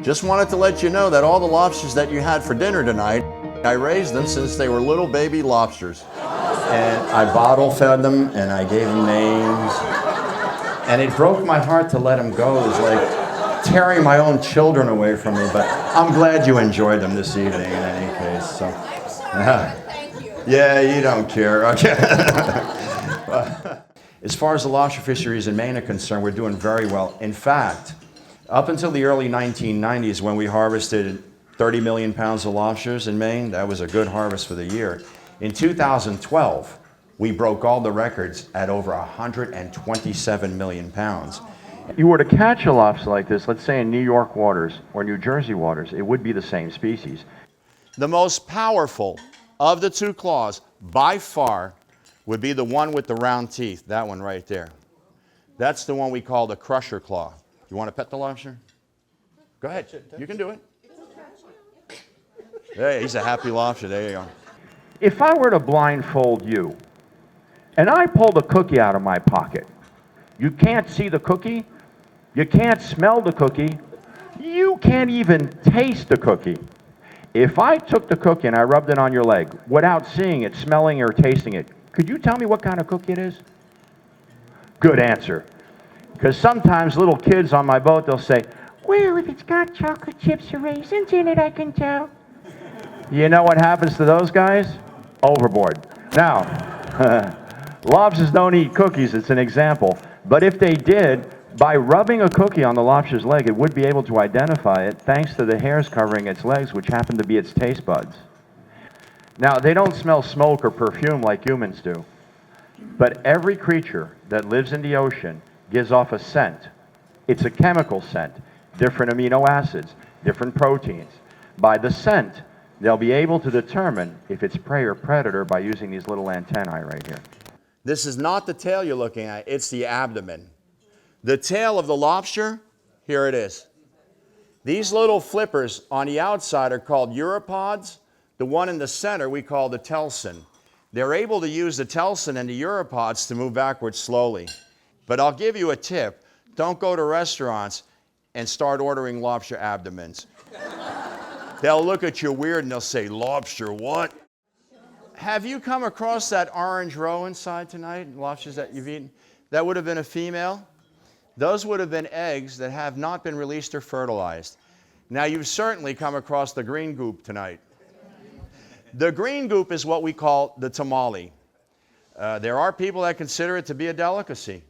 Just wanted to let you know that all the lobsters that you had for dinner tonight, I raised them since they were little baby lobsters. And I bottle fed them and I gave them names. And it broke my heart to let them go. It was like tearing my own children away from me. But I'm glad you enjoyed them this evening in any case. So, Thank you. yeah, you don't care. Okay. As far as the lobster fisheries in Maine are concerned, we're doing very well. In fact, up until the early 1990s, when we harvested 30 million pounds of lobsters in Maine, that was a good harvest for the year. In 2012, we broke all the records at over 127 million pounds. You were to catch a lobster like this, let's say in New York waters or New Jersey waters, it would be the same species. The most powerful of the two claws, by far, would be the one with the round teeth, that one right there. That's the one we call the crusher claw. You want to pet the lobster? Go ahead, you can do it. Hey, he's a happy lobster, there you go. If I were to blindfold you, and I pulled a cookie out of my pocket, you can't see the cookie, you can't smell the cookie, you can't even taste the cookie. If I took the cookie and I rubbed it on your leg without seeing it, smelling or tasting it, could you tell me what kind of cookie it is? Good answer. Because sometimes little kids on my boat, they'll say, well, if it's got chocolate chips or raisins in it, I can tell. You know what happens to those guys? Overboard. Now, lobsters don't eat cookies, it's an example. But if they did, by rubbing a cookie on the lobster's leg, it would be able to identify it thanks to the hairs covering its legs, which happen to be its taste buds. Now, they don't smell smoke or perfume like humans do, but every creature that lives in the ocean gives off a scent. It's a chemical scent, different amino acids, different proteins. By the scent, they'll be able to determine if it's prey or predator by using these little antennae right here. This is not the tail you're looking at, it's the abdomen. The tail of the lobster, here it is. These little flippers on the outside are called uropods. The one in the center we call the telson. They're able to use the telson and the uropods to move backwards slowly. But I'll give you a tip. Don't go to restaurants and start ordering lobster abdomens. They'll look at you weird and they'll say, lobster what? Have you come across that orange row inside tonight, lobsters that you've eaten? That would have been a female. Those would have been eggs that have not been released or fertilized. Now you've certainly come across the green goop tonight. The green goop is what we call the tamale. There are people that consider it to be a delicacy.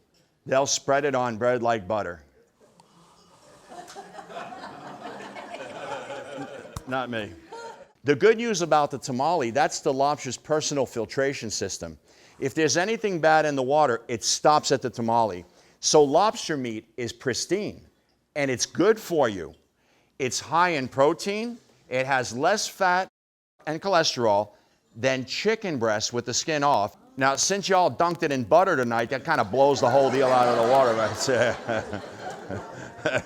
They'll spread it on bread like butter. Not me. The good news about the tamale, that's the lobster's personal filtration system. If there's anything bad in the water, it stops at the tamale. So lobster meat is pristine, and it's good for you. It's high in protein. It has less fat and cholesterol than chicken breast with the skin off. Now, since y'all dunked it in butter tonight, that kind of blows the whole deal out of the water, right?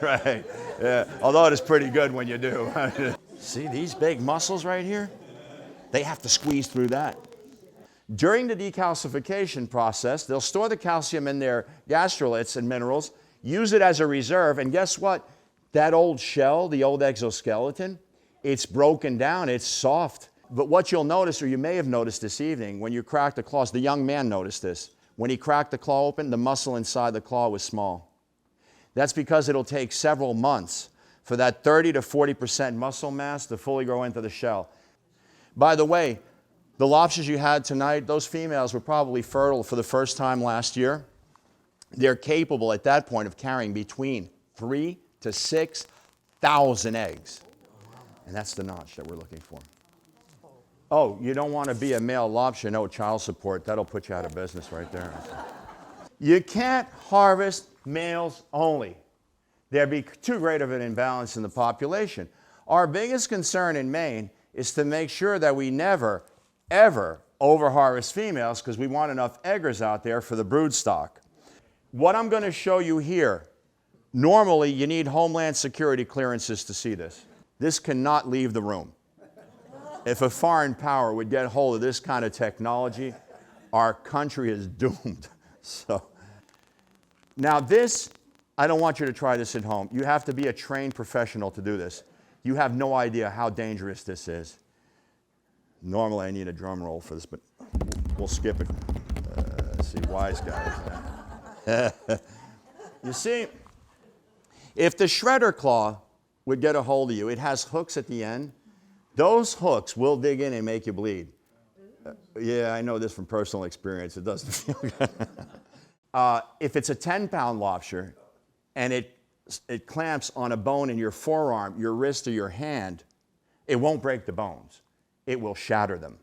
Right. Yeah. Although it is pretty good when you do. See these big muscles right here? They have to squeeze through that. During the decalcification process, they'll store the calcium in their gastroliths and minerals, use it as a reserve, and guess what? That old shell, the old exoskeleton, it's broken down, it's soft. But what you'll notice, or you may have noticed this evening, when you crack the claws, the young man noticed this. When he cracked the claw open, the muscle inside the claw was small. That's because it'll take several months for that 30 to 40% muscle mass to fully grow into the shell. By the way, the lobsters you had tonight, those females were probably fertile for the first time last year. They're capable at that point of carrying between 3,000 to 6,000 eggs. And that's the notch that we're looking for. Oh, you don't want to be a male lobster, no child support. That'll put you out of business right there. You can't harvest males only. There'd be too great of an imbalance in the population. Our biggest concern in Maine is to make sure that we never, ever overharvest females because we want enough eggers out there for the brood stock. What I'm going to show you here, normally you need Homeland Security clearances to see this. This cannot leave the room. If a foreign power would get hold of this kind of technology, our country is doomed. So, now this I don't want you to try this at home. You have to be a trained professional to do this. You have no idea how dangerous this is. Normally I need a drum roll for this, but we'll skip it. Let's see, wise guys. You see, if the shredder claw would get a hold of you, it has hooks at the end. Those hooks will dig in and make you bleed. Yeah, I know this from personal experience. It doesn't feel good. If it's a 10-pound lobster and it clamps on a bone in your forearm, your wrist, or your hand, it won't break the bones. It will shatter them.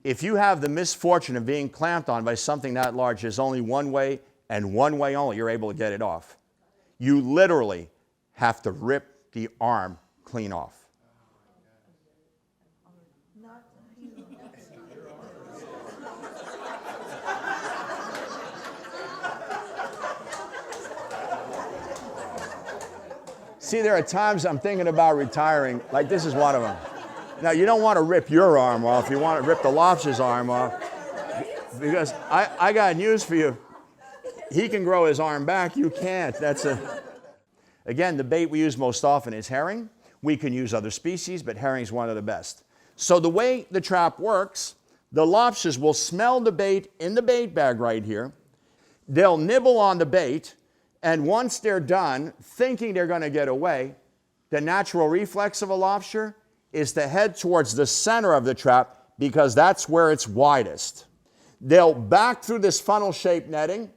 If you have the misfortune of being clamped on by something that large, there's only one way, and one way only you're able to get it off. You literally have to rip the arm clean off. See, there are times I'm thinking about retiring, like this is one of them. Now, you don't want to rip your arm off. You want to rip the lobster's arm off. Because I got news for you. He can grow his arm back. You can't. Again, the bait we use most often is herring. We can use other species, but herring's one of the best. So the way the trap works, the lobsters will smell the bait in the bait bag right here. They'll nibble on the bait. And once they're done, thinking they're going to get away, the natural reflex of a lobster is to head towards the center of the trap because that's where it's widest. They'll back through this funnel-shaped netting,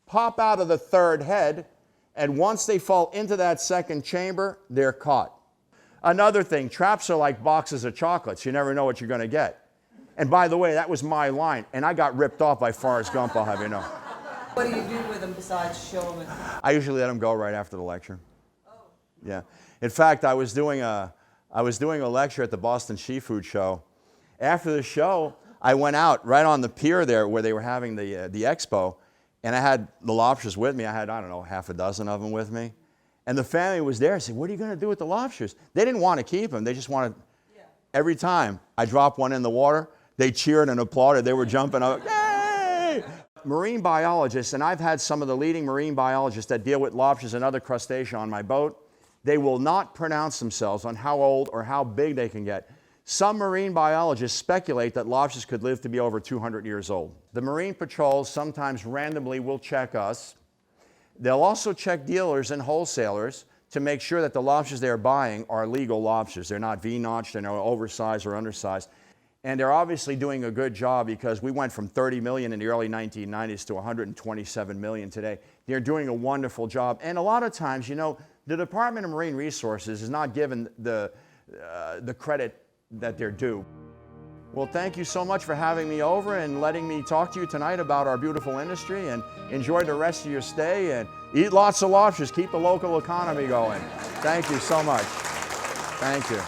pop out of the third head, and once they fall into that second chamber, they're caught. Another thing, traps are like boxes of chocolates. You never know what you're going to get. And by the way, that was my line, and I got ripped off by Forrest Gump, I'll have you know. What do you do with them besides show them? I usually let them go right after the lecture. Oh. Yeah. In fact, I was doing a lecture at the Boston Seafood Show. After the show, I went out right on the pier there where they were having the expo, and I had the lobsters with me. I had, I don't know, half a dozen of them with me. And the family was there. I said, what are you going to do with the lobsters? They didn't want to keep them. They just wanted, every time I dropped one in the water, they cheered and applauded. They were jumping up. Yay! Marine biologists, and I've had some of the leading marine biologists that deal with lobsters and other crustaceans on my boat, they will not pronounce themselves on how old or how big they can get. Some marine biologists speculate that lobsters could live to be over 200 years old. The Marine patrols sometimes randomly will check us. They'll also check dealers and wholesalers to make sure that the lobsters they're buying are legal lobsters. They're not V-notched, they're not oversized or undersized. And they're obviously doing a good job because we went from 30 million in the early 1990s to 127 million today. They're doing a wonderful job. And a lot of times, you know, the Department of Marine Resources is not given the credit that they're due. Well, thank you so much for having me over and letting me talk to you tonight about our beautiful industry, and enjoy the rest of your stay and eat lots of lobsters. Keep the local economy going. Thank you so much. Thank you.